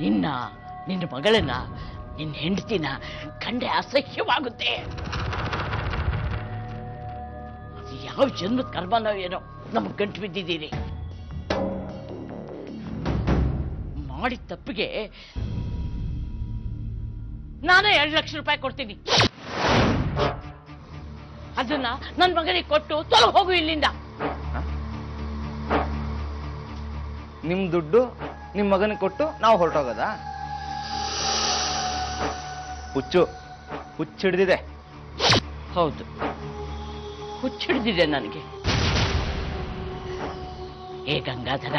ನಿನ್ನ ಮಗಳನ್ನ ನಿನ್ನ ಹೆಂಡತಿನ ಕಂಡೆ ಅಸಹ್ಯವಾಗುತ್ತೆ. ಅದು ಯಾವ ಜನ್ಮದ ಕರ್ಮನೋ ಏನೋ ನಮಗೆ ಗಂಟು ಬಿದ್ದಿದ್ದೀರಿ. ಮಾಡಿದ ತಪ್ಪಿಗೆ ನಾನೇ 2 ಲಕ್ಷ ರೂಪಾಯಿ ಕೊಡ್ತೀನಿ. ಅದನ್ನ ನನ್ನ ಮಗನಿಗೆ ಕೊಟ್ಟು ತೊಲಗಿ ಹೋಗು ಇಲ್ಲಿಂದ. ನಿಮ್ ದುಡ್ಡು ನಿಮ್ ಮಗನಿಗೆ ಕೊಟ್ಟು ನಾವು ಹೊರಟೋಗದ? ಹುಚ್ಚು ಹಿಡಿದಿದೆ. ಹೌದು, ಹುಚ್ಚಿಡ್ದಿದೆ ನನಗೆ. ಏ ಗಂಗಾಧರ,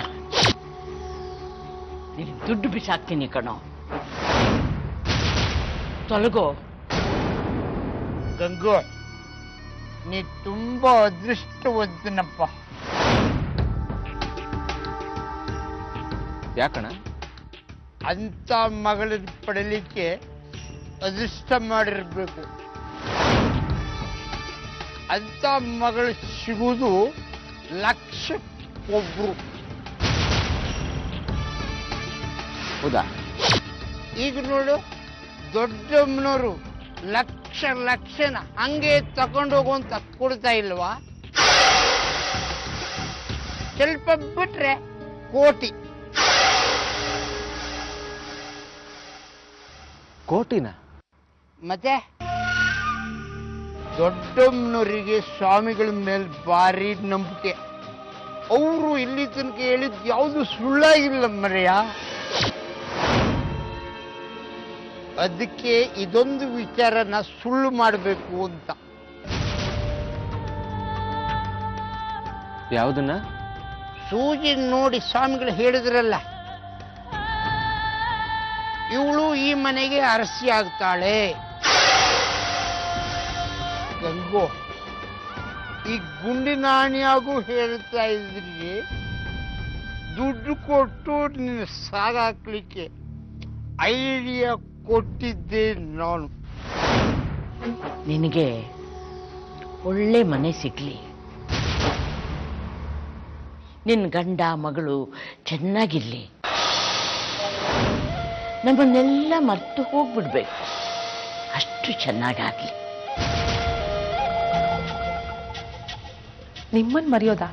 ನಿನಗೆ ದುಡ್ಡು ಬಿಸಾಕ್ತೀನಿ ಕಣೋ, ತೊಲಗೋ. ಗಂಗು, ನೀ ತುಂಬಾ ಅದೃಷ್ಟವಂತನಪ್ಪ. ಯಾಕಣ? ಅಂತ ಮಗಳನ್ನ ಪಡಲಿಕ್ಕೆ ಅದೃಷ್ಟ ಮಾಡಿರ್ಬೇಕು. ಅಂತ ಮಗಳು ಸಿಗುವುದು ಲಕ್ಷಕ್ಕೊಬ್ರು. ಹೌದಾ? ಈಗ ನೋಡು, ದೊಡ್ಡಮ್ಮನವರು ಲಕ್ಷನ ಹಂಗೆ ತಗೊಂಡೋಗುವಂತ ಕೊಡ್ತಾ ಇಲ್ವಾ? ಸ್ವಲ್ಪ ಬಿಟ್ರೆ ಕೋಟಿನ? ಮತ್ತೆ ದೊಡ್ಡಮ್ಮನವರಿಗೆ ಸ್ವಾಮಿಗಳ ಮೇಲೆ ಭಾರಿ ನಂಬಿಕೆ. ಅವರು ಇಲ್ಲಿ ತನಕ ಹೇಳಿದ್ ಯಾವುದು ಸುಳ್ಳಾಗಿಲ್ಲ ಮರೆಯ. ಅದಕ್ಕೆ ಇದೊಂದು ವಿಚಾರನ ಸುಳ್ಳು ಮಾಡಬೇಕು ಅಂತ. ಯಾವುದನ್ನ? ಸೂಜಿ ನೋಡಿ ಸ್ವಾಮಿಗಳು ಹೇಳಿದ್ರಲ್ಲ, ಇವಳು ಈ ಮನೆಗೆ ಅರಸಿ ಆಗ್ತಾಳೆ. ಗಂಗೋ, ಈ ಗುಂಡಿನಾಣಿಯಾಗೂ ಹೇಳ್ತಾ ಇದ್ರಿಗೆ ದುಡ್ಡು ಕೊಟ್ಟು ನಿನ್ನ ಸಾಗಾಕ್ಲಿಕ್ಕೆ ಐಡಿಯಾ ಕೊಟ್ಟಿದ್ದೆ ನಾನು. ನಿನಗೆ ಒಳ್ಳೆ ಮನೆ ಸಿಗ್ಲಿ, ನಿನ್ನ ಗಂಡ ಮಗಳು ಚೆನ್ನಾಗಿರ್ಲಿ, ನಮ್ಮನ್ನೆಲ್ಲ ಮರ್ತು ಹೋಗ್ಬಿಡ್ಬೇಕು, ಅಷ್ಟು ಚೆನ್ನಾಗಾಗ್ಲಿ. ನಿಮ್ಮನ್ ಮರೆಯೋದಾ?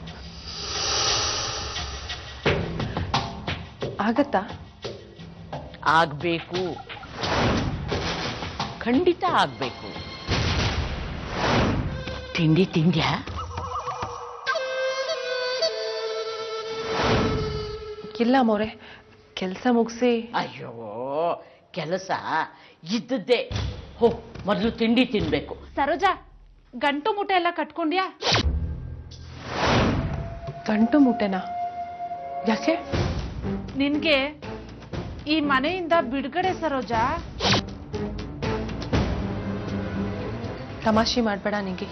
ಆಗತ್ತಾ? ಆಗ್ಬೇಕು, ಖಂಡಿತ ಆಗ್ಬೇಕು. ತಿಂಡಿ ತಿಂದ್ಯಾ? ಇಲ್ಲ ಮೋರೆ, ಕೆಲಸ ಮುಗಿಸಿ. ಅಯ್ಯೋ, ಕೆಲಸ ಇದ್ದದ್ದೇ. ಹೋ, ಮೊದಲು ತಿಂಡಿ ತಿನ್ಬೇಕು. ಸರೋಜಾ, ಗಂಟು ಮುಟ್ಟೆ ಎಲ್ಲ ಕಟ್ಕೊಂಡ್ಯಾ? ಗಂಟು ಮುಟ್ಟೆನಾ? ಯಾಕೆ? ನಿನ್ಗೆ ಈ ಮನೆಯಿಂದ ಬಿಡುಗಡೆ ಸರೋಜಾ. ತಮಾಷೆ ಮಾಡ್ಬೇಡ ನಿಂಗೆ.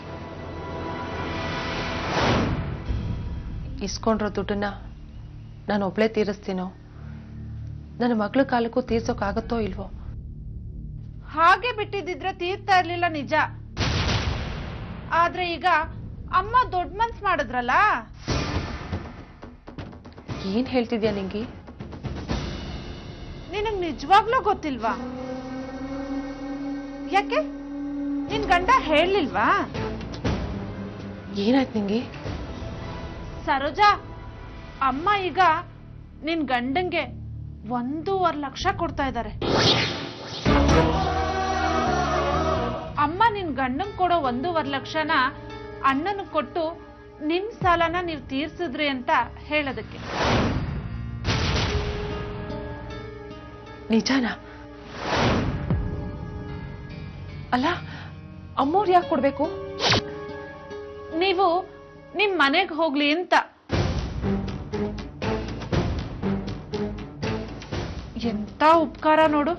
ಇಸ್ಕೊಂಡ್ರೋ ದುಡ್ಡನ್ನ ನಾನು ಒಬ್ಳೆ ತೀರಿಸ್ತೀನೋ, ನನ್ನ ಮಗಳ ಕಾಲಕ್ಕೂ ತೀರ್ಸೋಕ್ಕಾಗತ್ತೋ ಇಲ್ವೋ? ಹಾಗೆ ಬಿಟ್ಟಿದ್ರೆ ತೀರ್ತಾ ಇರ್ಲಿಲ್ಲ ನಿಜ. ಆದ್ರೆ ಈಗ ಅಮ್ಮ ದೊಡ್ಡ ಮನ್ಸ್ ಮಾಡಿದ್ರಲ್ಲ. ಏನ್ ಹೇಳ್ತಿದ್ಯಾ ನಿಂಗೆ? ನಿನಗ್ ನಿಜವಾಗ್ಲೂ ಗೊತ್ತಿಲ್ವಾ? ಯಾಕೆ ನಿನ್ ಗಂಡ ಹೇಳಲಿಲ್ವಾ? ಏನಾಯ್ತು ನಿಂಗೆ? ಸರೋಜಾ, ಅಮ್ಮ ಈಗ ನಿನ್ ಗಂಡಂಗೆ 1.5 ಲಕ್ಷ ಕೊಡ್ತಾ ಇದ್ದಾರೆ. ಅಮ್ಮ ನಿನ್ ಗಂಡಂಗ್ ಕೊಡೋ 1.5 ಲಕ್ಷನ ಅಣ್ಣನ ಕೊಟ್ಟು ನಿಮ್ ಸಾಲನ ನೀವು ತೀರ್ಸಿದ್ರಿ ಅಂತ ಹೇಳೋದಕ್ಕೆ. ನಿಜಾನಾ? ಅಲ್ಲ, ಅಮ್ಮೋರು ಯಾಕೆ ಕೊಡ್ಬೇಕು? ನೀವು ನಿಮ್ ಮನೆಗೆ ಹೋಗ್ಲಿ ಅಂತ. ಎಂತ ಉಪಕಾರ ನೋಡು.